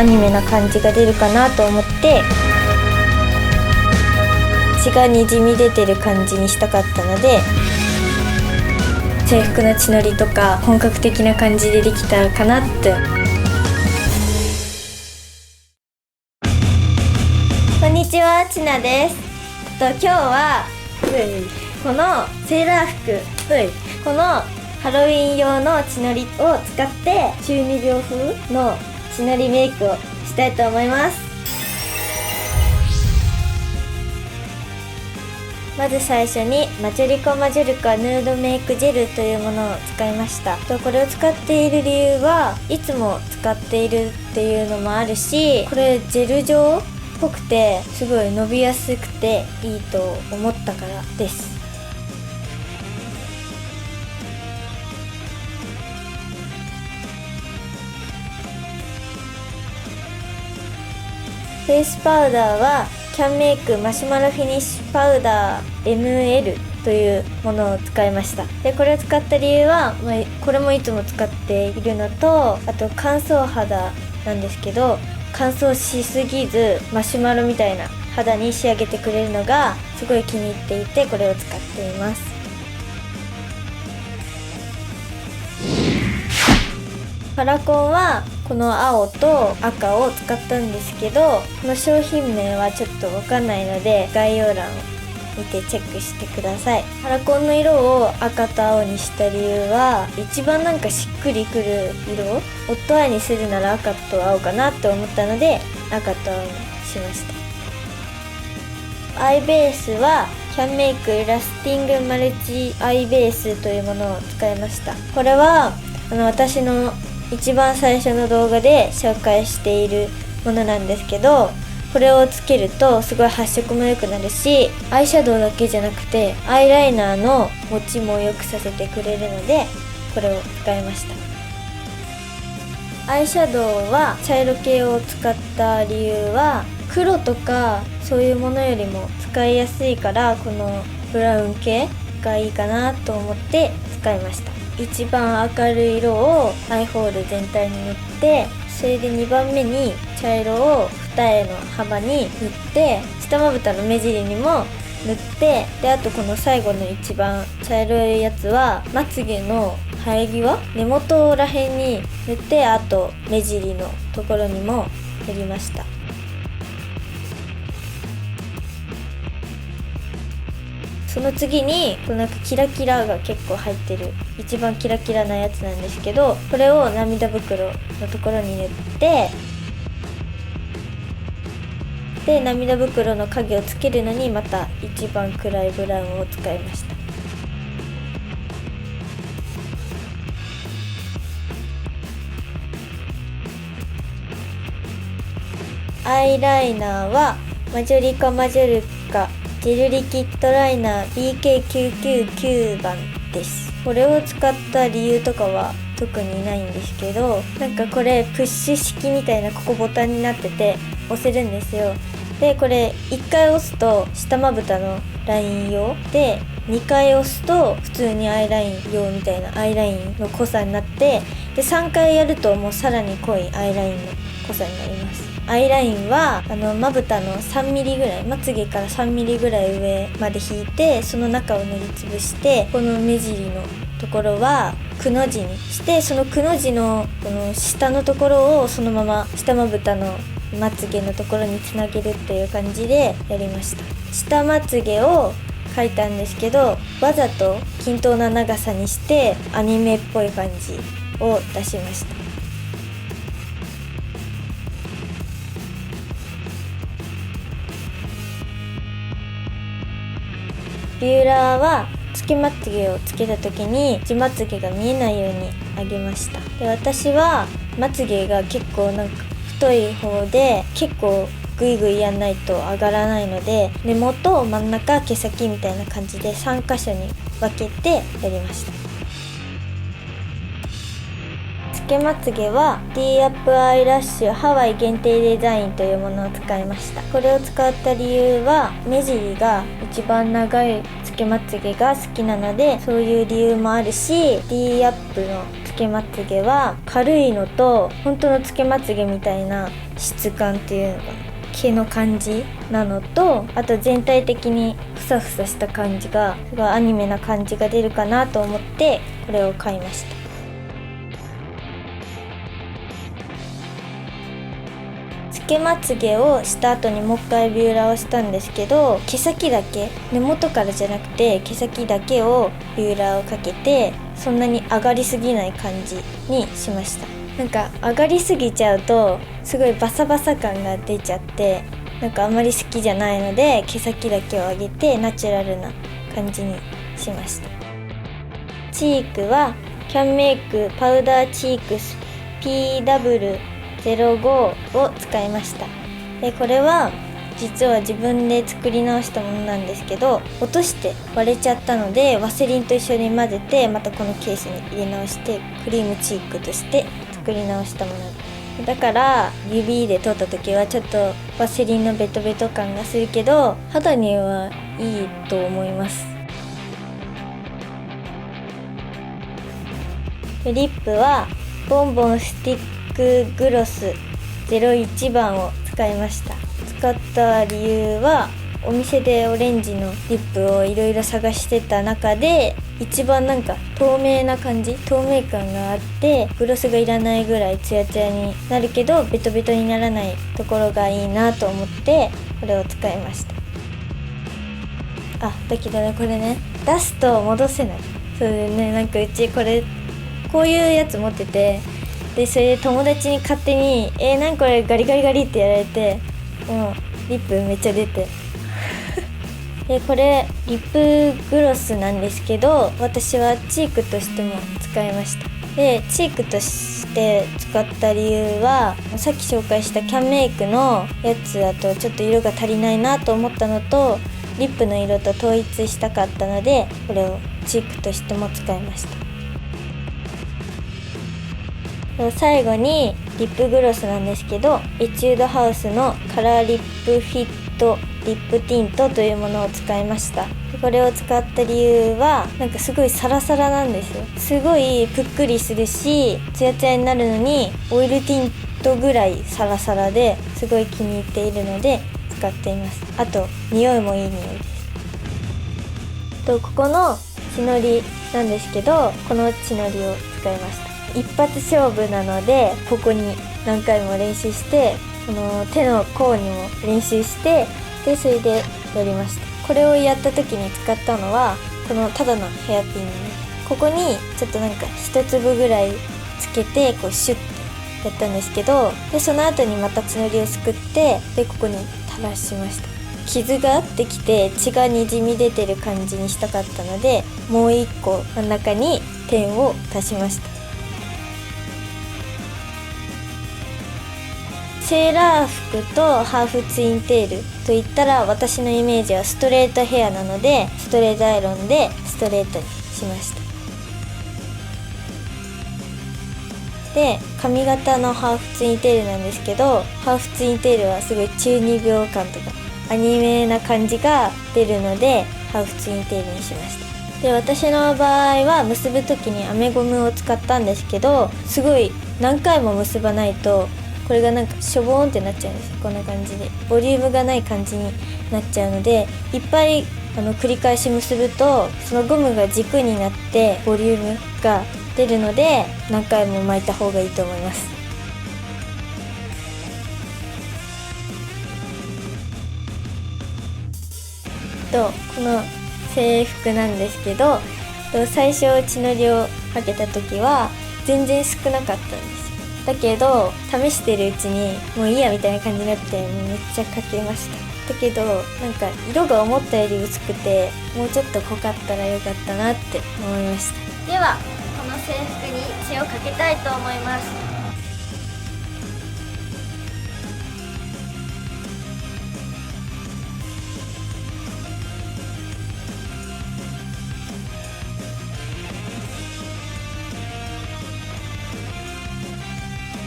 アニメな感じが出るかなと思って、血がにじみ出てる感じにしたかったので、制服の血のりとか本格的な感じでできたかなって。こんにちは、ちなです。今日はこのセーラー服、このハロウィン用の血のりを使って中二病風の血のりメイクをしたいと思います。まず最初にマジョリコマジョルカヌードメイクジェルというものを使いました。これを使っている理由はいつも使っているっていうのもあるし、これジェル状っぽくてすごい伸びやすくていいと思ったからです。フェイスパウダーはキャンメイクマシュマロフィニッシュパウダー ML というものを使いました。でこれを使った理由は、これもいつも使っているのと、あと乾燥肌なんですけど、乾燥しすぎずマシュマロみたいな肌に仕上げてくれるのがすごい気に入っていて、これを使っています。カラコンはこの青と赤を使ったんですけど、この商品名はちょっとわかんないので概要欄を見てチェックしてください。カラコンの色を赤と青にした理由は、一番しっくりくる色、オットアイにするなら赤と青かなと思ったので赤と青にしました。アイベースはキャンメイクラスティングマルチアイベースというものを使いました。これは私の一番最初の動画で紹介しているものなんですけど、これをつけるとすごい発色も良くなるし、アイシャドウだけじゃなくてアイライナーの持ちも良くさせてくれるので、これを使いました。アイシャドウは茶色系を使った理由は、黒とかそういうものよりも使いやすいから、このブラウン系がいいかなと思って使いました。一番明るい色をアイホール全体に塗って、それで2番目に茶色を二重の幅に塗って、下まぶたの目尻にも塗って、であとこの最後の一番茶色いやつはまつげの生え際、根元らへんに塗って、あと目尻のところにも塗りました。その次にキラキラが結構入ってる一番キラキラなやつなんですけど、これを涙袋のところに塗って、で涙袋の影をつけるのにまた一番暗いブラウンを使いました。アイライナーはマジョリカマジョルカジェルリキッドライナー BK999 番です。これを使った理由とかは特にないんですけど、これプッシュ式みたいな、ここボタンになってて押せるんですよ。でこれ1回押すと下まぶたのライン用で、2回押すと普通にアイライン用みたいなアイラインの濃さになって、で3回やるともうさらに濃いアイラインの濃さになります。アイラインはまぶたの3ミリぐらい、まつげから3ミリぐらい上まで引いて、その中を塗りつぶして、この目尻のところはくの字にして、そのくの字のこの下のところをそのまま下まぶたのまつげのところにつなげるっていう感じでやりました。下まつげを描いたんですけど、わざと均等な長さにしてアニメっぽい感じを出しました。ビューラーはつけまつげをつけた時に地まつげが見えないように上げました。で私はまつげが結構太い方で、結構グイグイやんないと上がらないので、根元、真ん中、毛先みたいな感じで3箇所に分けてやりました。つけまつげは D アップアイラッシュハワイ限定デザインというものを使いました。これを使った理由は、目尻が一番長いつけまつげが好きなので、そういう理由もあるし、 D アップのつつけまつげは軽いのと本当のつけまつげみたいな質感っていうのかな、毛の感じなのと、あと全体的にふさふさした感じがすごいアニメな感じが出るかなと思ってこれを買いました。つけまつげをした後にもう一回ビューラーをしたんですけど、毛先だけ、根元からじゃなくて毛先だけをビューラーをかけて、そんなに上がりすぎない感じにしました。なんか上がりすぎちゃうとすごいバサバサ感が出ちゃって、なんかあんまり好きじゃないので、毛先だけを上げてナチュラルな感じにしました。チークはキャンメイクパウダーチークス PW05 を使いました。でこれは実は自分で作り直したものなんですけど、落として割れちゃったのでワセリンと一緒に混ぜて、またこのケースに入れ直してクリームチークとして作り直したものだから、指で取った時はちょっとワセリンのベトベト感がするけど肌にはいいと思います。リップはボンボンスティックグロス01番を使いました。使った理由は、お店でオレンジのリップをいろいろ探してた中で一番なんか透明な感じ、透明感があってグロスがいらないぐらいツヤツヤになるけどベトベトにならないところがいいなと思ってこれを使いました。だけどね、これね出すと戻せない。それでね、なんかうちこういうやつ持ってて、でそれで友達に勝手になんかこれガリガリガリってやられて、もうリップめっちゃ出てでこれリップグロスなんですけど、私はチークとしても使いました。でチークとして使った理由は、さっき紹介したキャンメイクのやつだとちょっと色が足りないなと思ったのと、リップの色と統一したかったのでこれをチークとしても使いました。最後にリップグロスなんですけど、エチュードハウスのカラーリップフィットリップティントというものを使いました。これを使った理由は、なんかすごいサラサラなんですよ。すごいぷっくりするしツヤツヤになるのに、オイルティントぐらいサラサラですごい気に入っているので使っています。あと匂いもいい匂いです。ここの血のりなんですけど、この血のりを使いました。一発勝負なのでここに何回も練習して、この手の甲にも練習して、でそれでやりました。これをやった時に使ったのはこのただのヘアピンに、ここにちょっとなんか一粒ぐらいつけてこうシュッてやったんですけど、でその後にまた血のりをすくって、でここに垂らしました。傷ができて血がにじみ出てる感じにしたかったので、もう一個真ん中に点を足しました。セーラー服とハーフツインテールといったら、私のイメージはストレートヘアなのでストレートアイロンでストレートにしました。で髪型のハーフツインテールなんですけど、ハーフツインテールはすごい中二病感とかアニメな感じが出るのでハーフツインテールにしました。で私の場合は結ぶ時にアメゴムを使ったんですけど、すごい何回も結ばないとこれがなんかしょぼーんってなっちゃうんですよ。こんな感じでボリュームがない感じになっちゃうので、いっぱい繰り返し結ぶとそのゴムが軸になってボリュームが出るので、何回も巻いた方がいいと思います。この制服なんですけど、最初血のりをかけた時は全然少なかったんですよ。だけど試してるうちにもういいやみたいな感じになって、めっちゃかけました。だけどなんか色が思ったより薄くて、もうちょっと濃かったらよかったなって思いました。ではこの制服に血をかけたいと思います。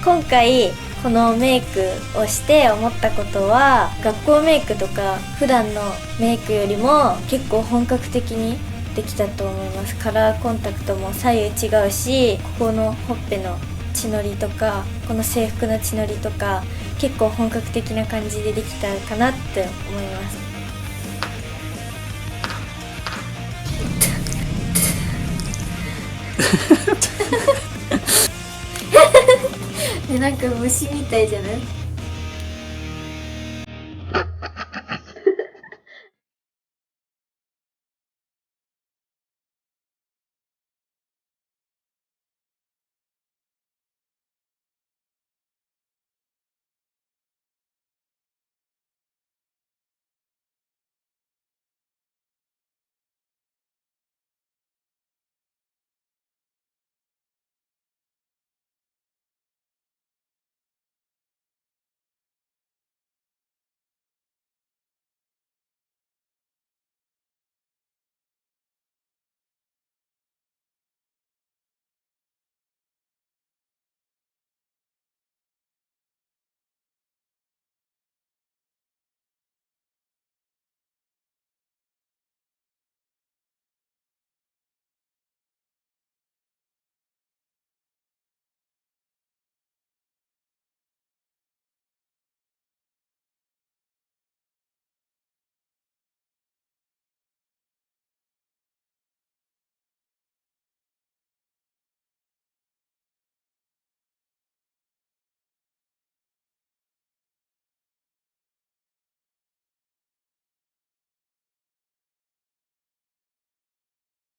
今回このメイクをして思ったことは、学校メイクとか普段のメイクよりも結構本格的にできたと思います。カラーコンタクトも左右違うし、ここのほっぺの血のりとかこの制服の血のりとか結構本格的な感じでできたかなって思います。なんか虫みたいじゃない？